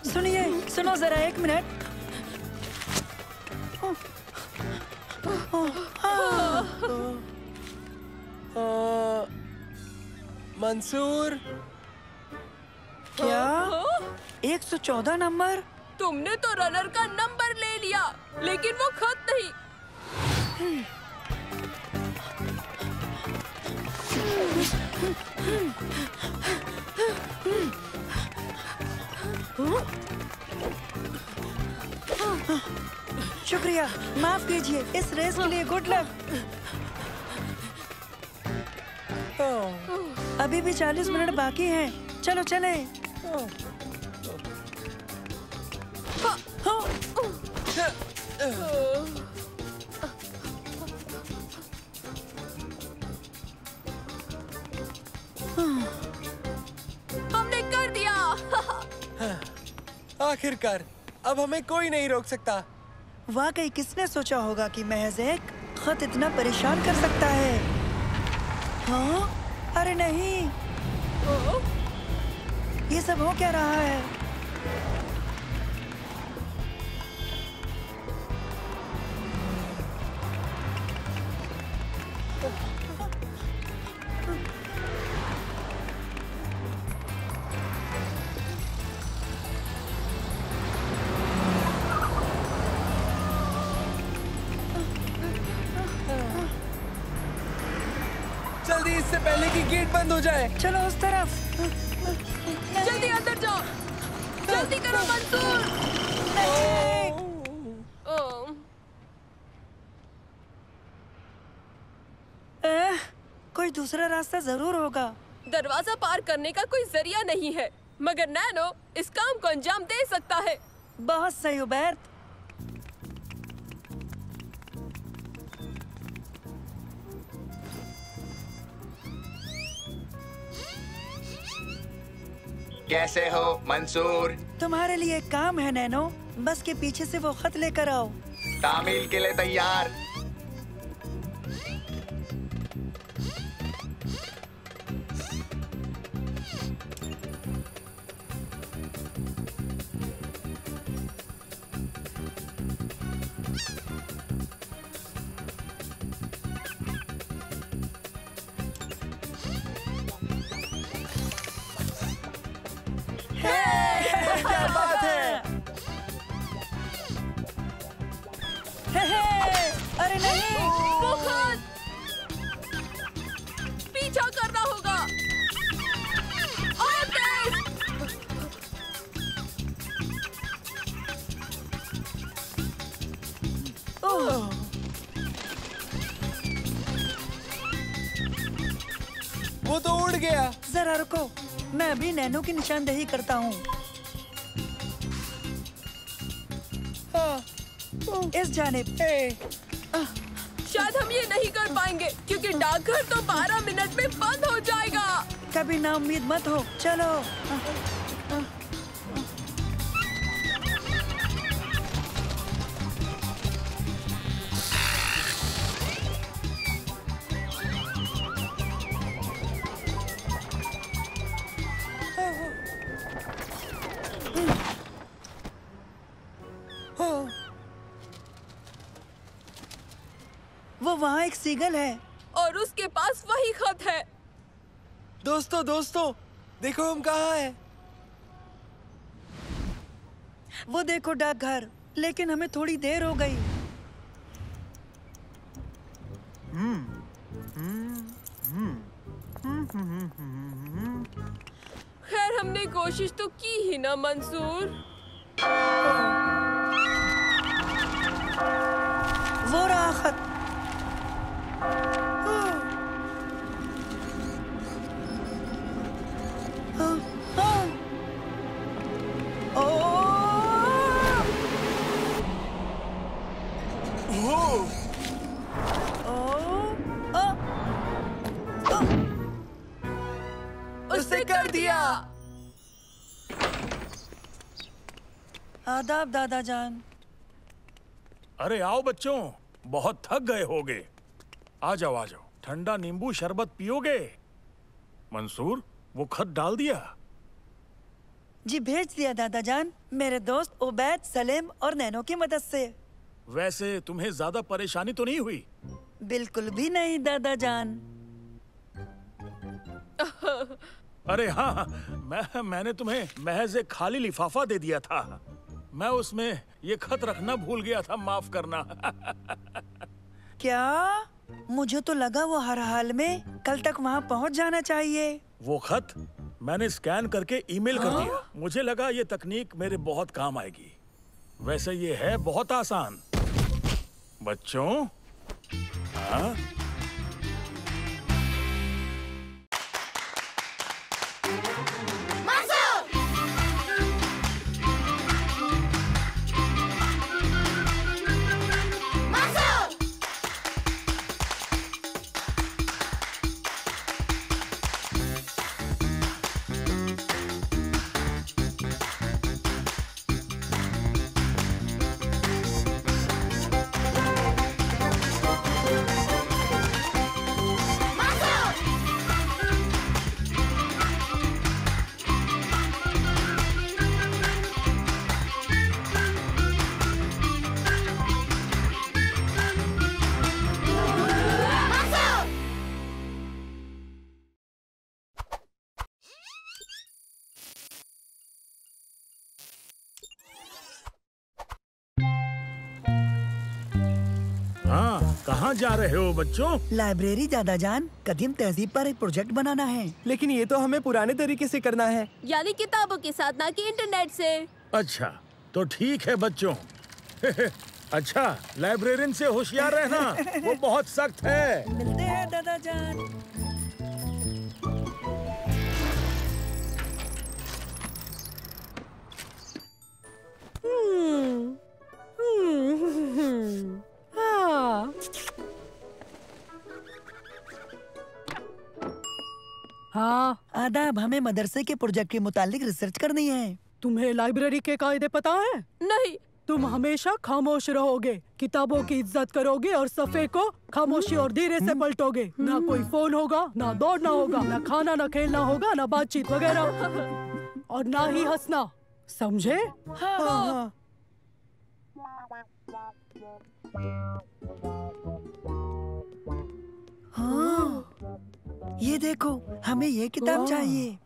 सुनिए, सुनो जरा, एक मिनट। मंसूर, क्या 114 नंबर? तुमने तो रनर का नंबर ले लिया, लेकिन वो खत नहीं। शुक्रिया, माफ कीजिए। इस रेस के लिए गुड लक। अभी भी 40 मिनट बाकी हैं। चलो चले। हमने कर दिया। आखिरकार अब हमें कोई नहीं रोक सकता। वाकई किसने सोचा होगा कि महज एक खत इतना परेशान कर सकता है? हाँ? अरे नहीं, ये सब हो क्या रहा है? जल्दी, इससे पहले कि गेट बंद हो जाए। चलो उस तरफ। जल्दी अंदर जाओ। जल्दी करो मंसूर। कोई दूसरा रास्ता जरूर होगा। दरवाजा पार करने का कोई जरिया नहीं है, मगर नैनो इस काम को अंजाम दे सकता है। बहुत सही उबैद। कैसे हो मंसूर? तुम्हारे लिए एक काम है नैनो, बस के पीछे से वो खत लेकर आओ। तामील के लिए तैयार। क्या बात है? अरे नहीं, वो खत पीछा करना होगा। और तेज। वो तो उड़ गया। जरा रुको, मैं अभी नैनो की निशानदेही करता हूँ। इस जानिब। शायद हम ये नहीं कर पाएंगे क्योंकि डाकघर तो 12 मिनट में बंद हो जाएगा। कभी ना उम्मीद मत हो। चलो। वो वहाँ एक सीगल है। और उसके पास वही खत है। दोस्तों, देखो हम कहाँ हैं। वो देखो डाकघर, लेकिन हमें थोड़ी देर हो गई। खैर हमने कोशिश तो की ही ना मंसूर। वो रहा खत। उसने कर दिया। आदाब दादा जान। अरे आओ बच्चों, बहुत थक गए होगे। आ जाओ, ठंडा नींबू शरबत पियोगे? मंसूर, वो खत डाल दिया? जी भेज दिया दादा जान, मेरे दोस्त उबैद, सलेम और नैनो की मदद से। वैसे तुम्हें ज्यादा परेशानी तो नहीं हुई? बिल्कुल भी नहीं दादा जान। अरे हाँ, मैंने तुम्हें महज एक खाली लिफाफा दे दिया था। मैं उसमें ये खत रखना भूल गया था, माफ करना। क्या? मुझे तो लगा वो हर हाल में कल तक वहाँ पहुँच जाना चाहिए। वो खत मैंने स्कैन करके ईमेल कर दिया। मुझे लगा ये तकनीक मेरे बहुत काम आएगी। वैसे ये है बहुत आसान। बच्चों, हाँ? कहाँ जा रहे हो बच्चों? लाइब्रेरी दादा जान, कदीम तहजीब पर एक प्रोजेक्ट बनाना है। लेकिन ये तो हमें पुराने तरीके से करना है। यानी किताबों के साथ, ना कि इंटरनेट से। अच्छा, तो ठीक है बच्चों। अच्छा, लाइब्रेरियन से होशियार रहना, वो बहुत सख्त है। मिलते हैं दादा जान। हाँ, आदाब, हमें मदरसे के प्रोजेक्ट के मुतालिक रिसर्च करनी है। तुम्हें लाइब्रेरी के कायदे पता है? नहीं। तुम हमेशा खामोश रहोगे, किताबों की इज्जत करोगे और सफ़े को खामोशी और धीरे से पलटोगे। ना कोई फोन होगा, ना दौड़ना होगा, ना खाना ना खेलना होगा, ना बातचीत वगैरह, और ना ही हंसना, समझे? हाँ। हाँ, ये देखो, हमें ये किताब चाहिए।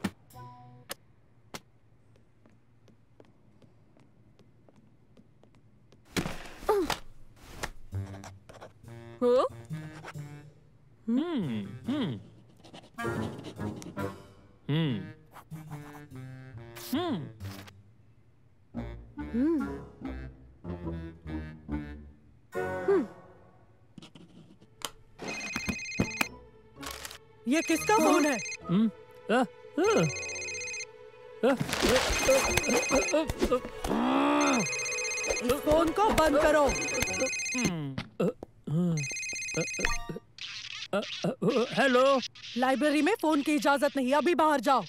ये किसका फोन है? इस फोन को बंद करो। हेलो, लाइब्रेरी में फोन की इजाजत नहीं, अभी बाहर जाओ।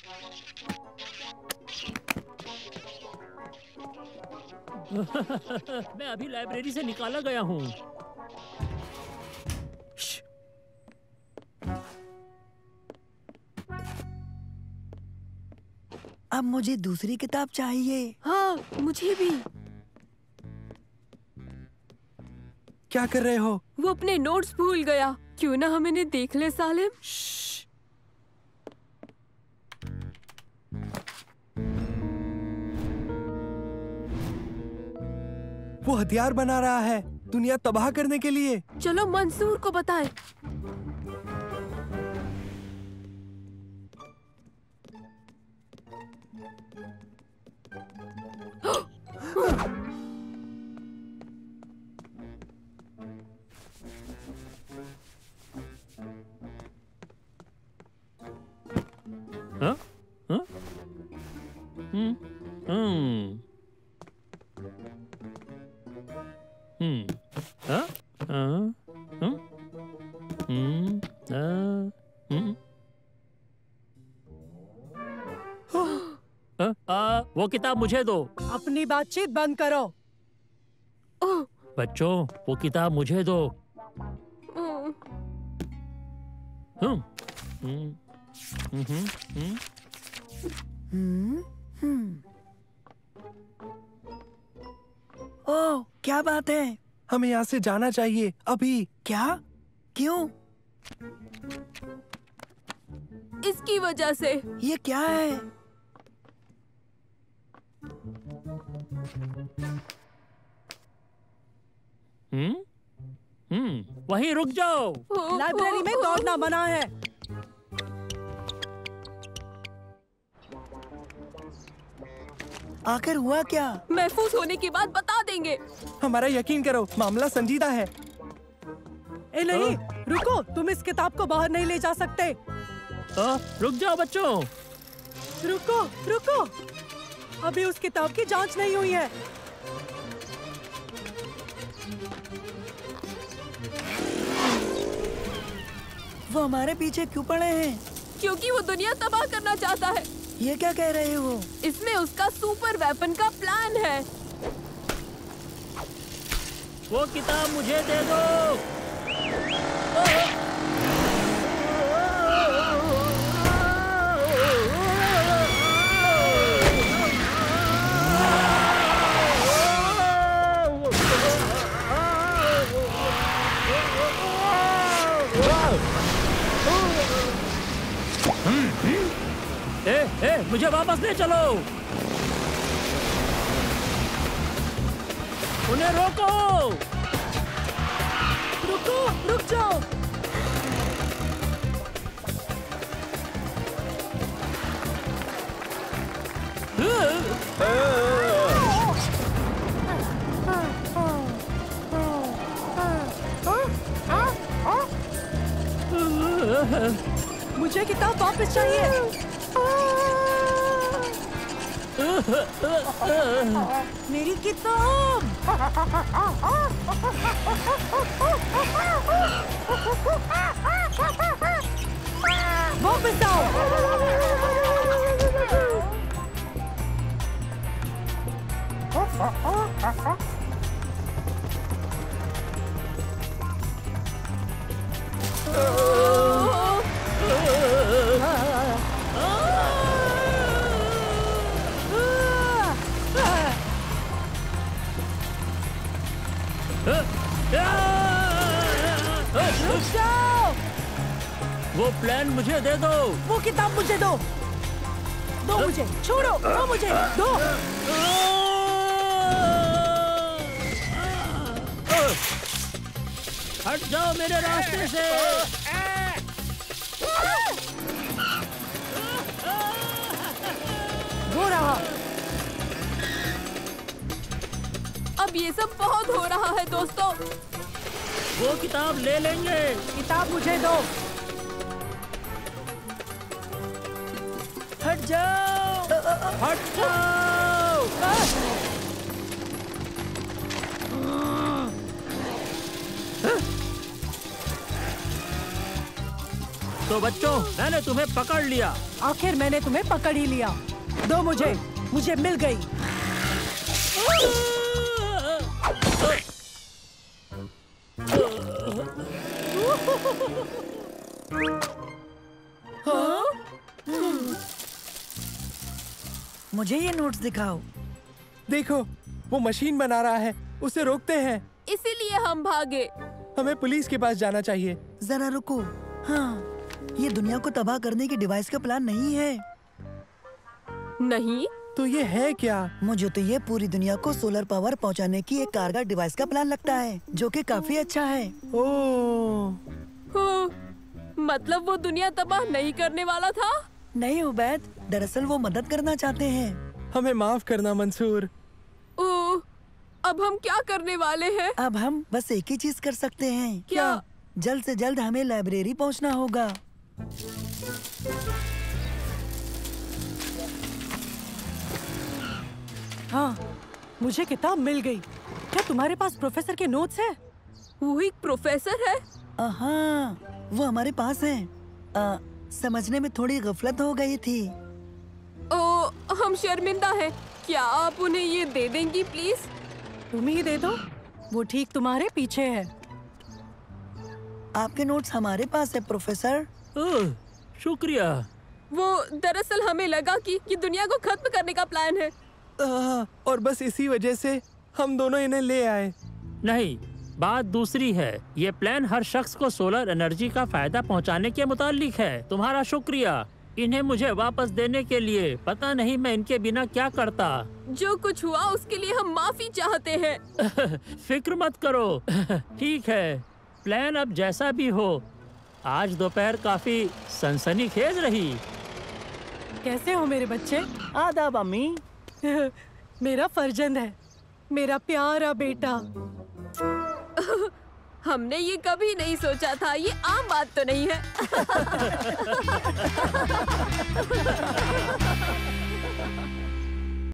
मैं अभी लाइब्रेरी से निकाला गया हूँ। अब मुझे दूसरी किताब चाहिए। हाँ, मुझे भी। क्या कर रहे हो? वो अपने नोट्स भूल गया। क्यों ना हम इन्हें देख ले सालिम। वो हथियार बना रहा है दुनिया तबाह करने के लिए। चलो मंसूर को बताएं। हाँ? हाँ? हाँ? वो किताब मुझे दो। अपनी बातचीत बंद करो। बच्चों, वो किताब मुझे दो। ओह, क्या बात है? हमें यहाँ से जाना चाहिए अभी। क्या? क्यों? इसकी वजह से। ये क्या है? वहीं रुक जाओ। लाइब्रेरी में दौड़ना मना है। आखिर हुआ क्या? महफूज होने के बाद बता देंगे। हमारा यकीन करो, मामला संजीदा है। नहीं, रुको, तुम इस किताब को बाहर नहीं ले जा सकते। रुक जाओ बच्चों। रुको, रुको, अभी उस किताब की जांच नहीं हुई है। वो हमारे पीछे क्यों पड़े हैं? क्योंकि वो दुनिया तबाह करना चाहता है। ये क्या कह रहे हो? इसमें उसका सुपर वेपन का प्लान है। वो किताब मुझे दे दो। मुझे वापस ले चलो। उन्हें रोको। रुको, रुक जाओ। मुझे किताब वापस चाहिए। मेरी किताब। वापस आओ। वो प्लान मुझे दे दो। वो किताब मुझे दो। दो मुझे, छोड़ो, दो मुझे, दो। हट जाओ मेरे रास्ते से। वो रहा। अब ये सब बहुत हो रहा है दोस्तों। वो किताब ले लेंगे। किताब मुझे दो। हट जाओ। हट जाओ। तो बच्चों, मैंने तुम्हें पकड़ लिया। आखिर मैंने तुम्हें पकड़ ही लिया। दो मुझे, मुझे मिल गई। मुझे ये नोट्स दिखाओ। देखो, वो मशीन बना रहा है, उसे रोकते हैं। इसीलिए हम भागे। हमें पुलिस के पास जाना चाहिए। जरा रुको। हाँ, ये दुनिया को तबाह करने की डिवाइस का प्लान नहीं है। नहीं तो ये है क्या? मुझे तो ये पूरी दुनिया को सोलर पावर पहुंचाने की एक कारगर डिवाइस का प्लान लगता है, जो कि काफी अच्छा है। ओह, हो, मतलब वो दुनिया तबाह नहीं करने वाला था? नहीं उबैद, दरअसल वो मदद करना चाहते हैं। हमें माफ करना मंसूर। ओह, अब हम क्या करने वाले हैं? अब हम बस एक ही चीज कर सकते हैं। क्या? जल्द से जल्द हमें लाइब्रेरी पहुंचना होगा। हाँ, मुझे किताब मिल गई। क्या तुम्हारे पास प्रोफेसर के नोट्स हैं? वो एक प्रोफेसर है? हाँ, वो हमारे पास है। समझने में थोड़ी गफलत हो गई थी। ओ, हम शर्मिंदा हैं। क्या आप उन्हें ये दे देंगी प्लीज? तुम ही दे दो, वो ठीक तुम्हारे पीछे है। आपके नोट्स हमारे पास है प्रोफेसर। ओह, शुक्रिया। वो दरअसल हमें लगा कि दुनिया को खत्म करने का प्लान है। और बस इसी वजह से हम दोनों इन्हें ले आए। नहीं, बात दूसरी है। ये प्लान हर शख्स को सोलर एनर्जी का फायदा पहुंचाने के मुताल्लिक है। तुम्हारा शुक्रिया इन्हें मुझे वापस देने के लिए। पता नहीं मैं इनके बिना क्या करता। जो कुछ हुआ उसके लिए हम माफी चाहते हैं। फिक्र मत करो। ठीक है, प्लान अब जैसा भी हो। आज दोपहर काफी सनसनीखेज रही। कैसे हो मेरे बच्चे? आदाब अम्मी। मेरा फर्जंद है, मेरा प्यारा बेटा। हमने ये कभी नहीं सोचा था। ये आम बात तो नहीं है।